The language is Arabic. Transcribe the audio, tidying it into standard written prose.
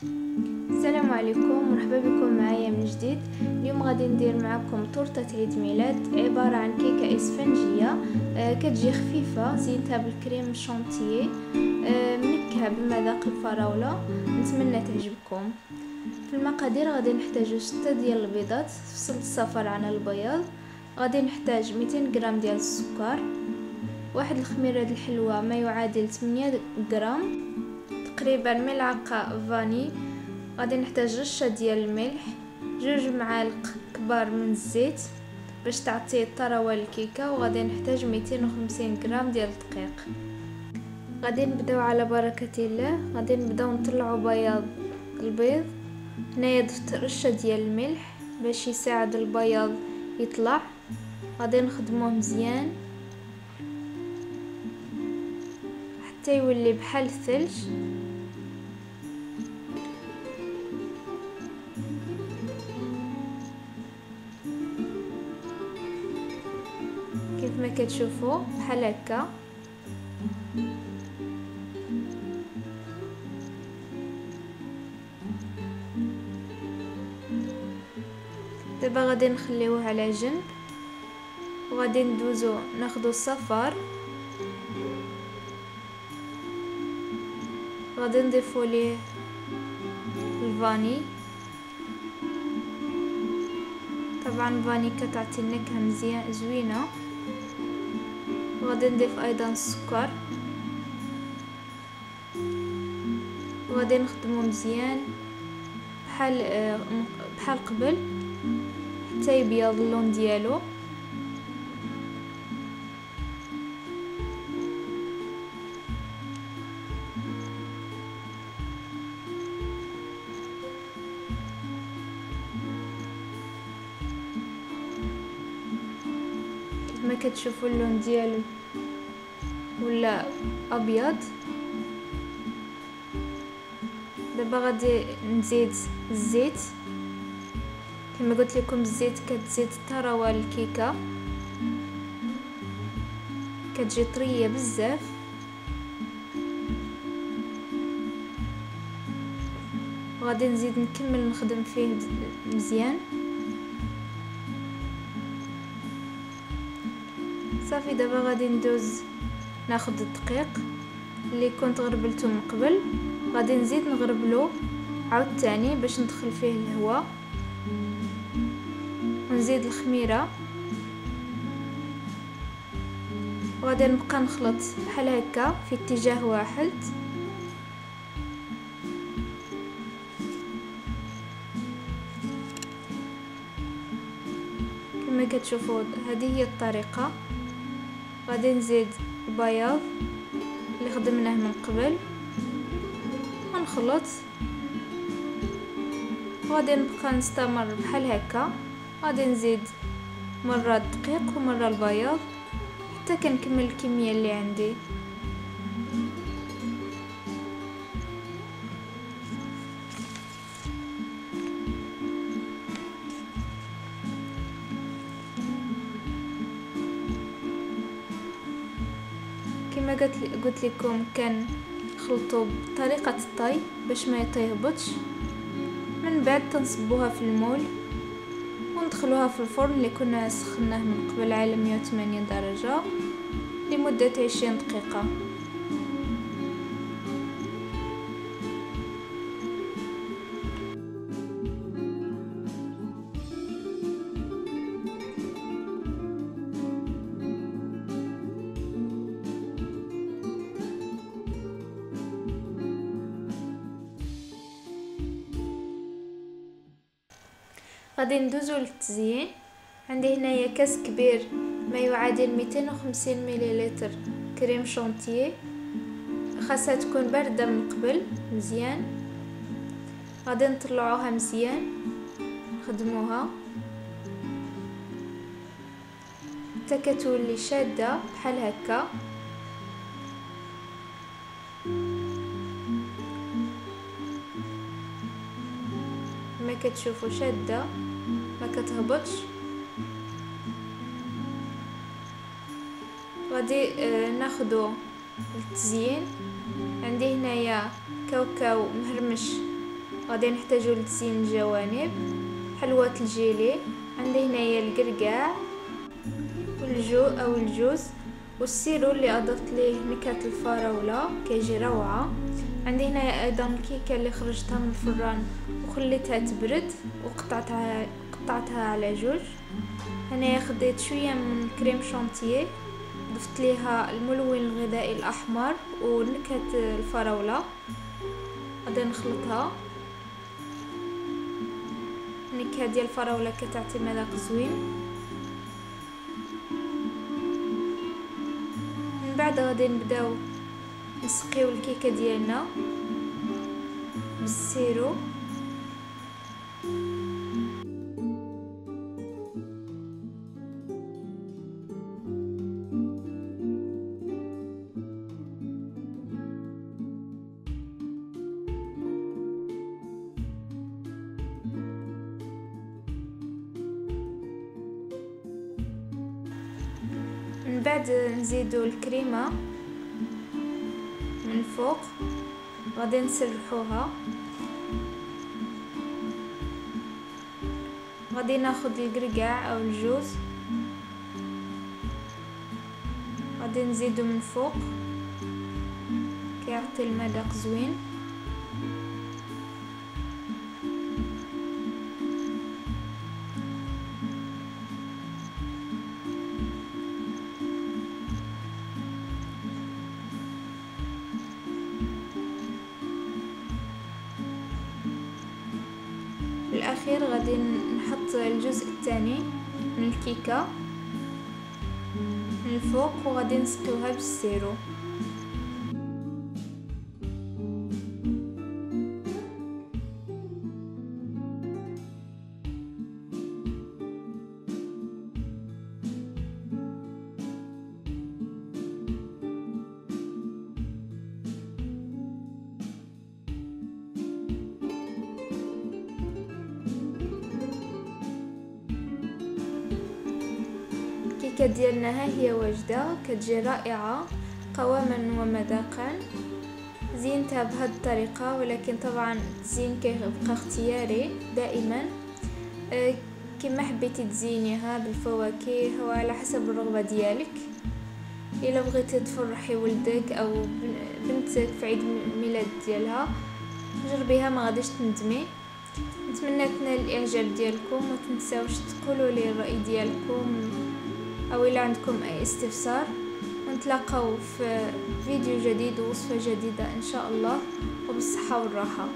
السلام عليكم، مرحبا بكم معايا من جديد. اليوم غادي ندير معكم تورته عيد ميلاد عباره عن كيكه اسفنجيه. كتجي خفيفه، زينتها بالكريم شونتيي، منكهه بمذاق الفراوله. نتمنى تعجبكم. في المقادير غادي نحتاجو 6 ديال البيضات فصل الصفر عن البياض. غادي نحتاج 200 غرام ديال السكر، واحد الخميره ديال الحلوى ما يعادل 8 غرام، تقريبا ملعقه فاني. غادي نحتاج رشه ديال الملح، 2 معالق كبار من الزيت باش تعطي طراوه للكيكه، وغادي نحتاج 250 غرام ديال الدقيق. غادي نبداو على بركه الله. غادي نبداو نطلعوا بياض البيض. هنايا ضفت رشه ديال الملح باش يساعد البياض يطلع. غادي نخدموه مزيان حتى يولي بحال الثلج. كيف ما كتشوفوا بحال هكا. دابا غادي نخليوه على جنب، وغادي ندوزو ناخدو الصفار. غادي نضيفو ليه الفاني، طبعا الفاني كتعطي النكهه مزيان زوينه. وغادي نضيف ايضا السكر، وغادي نخدمو مزيان بحال قبل حتى يبيض اللون ديالو. كما كتشوفوا اللون ديالو ولا ابيض. دابا غادي نزيد الزيت. كما قلت لكم الزيت كتزيد الطراوه للكيكه، كتجي طريه بزاف. وغادي نزيد نكمل نخدم فيه مزيان. صافي دابا غادي ندوز ناخد الدقيق اللي كنت غربلته من قبل. غادي نزيد نغربلو عاوتاني باش ندخل فيه الهواء، ونزيد الخميره. وغادي نبقى نخلط بحال هكا في اتجاه واحد. كما كتشوفوا هذه هي الطريقه. غادي نزيد البياض اللي خدمناه من قبل ونخلط، وغادي نبقى نستمر بحال هكا. غادي نزيد مره الدقيق ومره البياض حتى كنكمل الكميه اللي عندي. كما قلت لكم كنخلطوا بطريقه الطي باش ما يطيهبطش. من بعد تنصبوها في المول وندخلوها في الفرن اللي كنا سخناه من قبل على 180 درجه لمده 20 دقيقه. غادي ندوزو للتزيين. عندي هنايا كاس كبير ما يعادل 250 مليلتر كريم شونتيي، خاصها تكون بارده من قبل مزيان. غادي نطلعوها مزيان نخدموها حتى كتولي شاده بحال هكا. ما كتشوفوا شاده ما كتهبطش. غادي ناخدو التزيين. عندي هنايا كاوكاو مهرمش غادي نحتاجو لتزيين الجوانب حلوة الجيلي. عندي هنايا القرقاع والجو او الجوز والسيرو اللي اضفت ليه نكهة الفراولة كيجي روعة. عندي هنا ايضا الكيكه اللي خرجتها من الفران وخليتها تبرد وقطعتها على جوج. هنا خديت شويه من كريم شانتيه ضفت ليها الملون الغذائي الاحمر ونكهه الفراوله. غادي نخلطها. النكهه ديال الفراوله كتعطي مذاق زوين. من بعد غادي نبداو نسقيو الكيكه ديالنا بالسيرو. من بعد نزيدو الكريمه من فوق. غادي نسرحوها. غادي ناخد القرقاع او الجوز غادي نزيدو من فوق كيعطي المذاق زوين. بالاخير غادي نحط الجزء الثاني من الكيكه من الفوق وغادي نسقيوها بالسيرو. الكيكه ديالنا ها هي واجده، كتجي رائعه قواما ومذاقا. زينتها بهذه الطريقه، ولكن طبعا التزيين كيبقى اختياري دائما. كما حبيتي تزينيها بالفواكه وعلى حسب الرغبه ديالك. الا بغيتي تفرحي ولدك او بنتك في عيد الميلاد ديالها جربيها، ما غاديش تندمي. نتمنى تنال الاعجاب ديالكم، وما تنساوش تقولوا لي الراي ديالكم او الى عندكم اي استفسار. ونتلاقاو في فيديو جديد ووصفه جديده ان شاء الله، وبالصحه والراحه.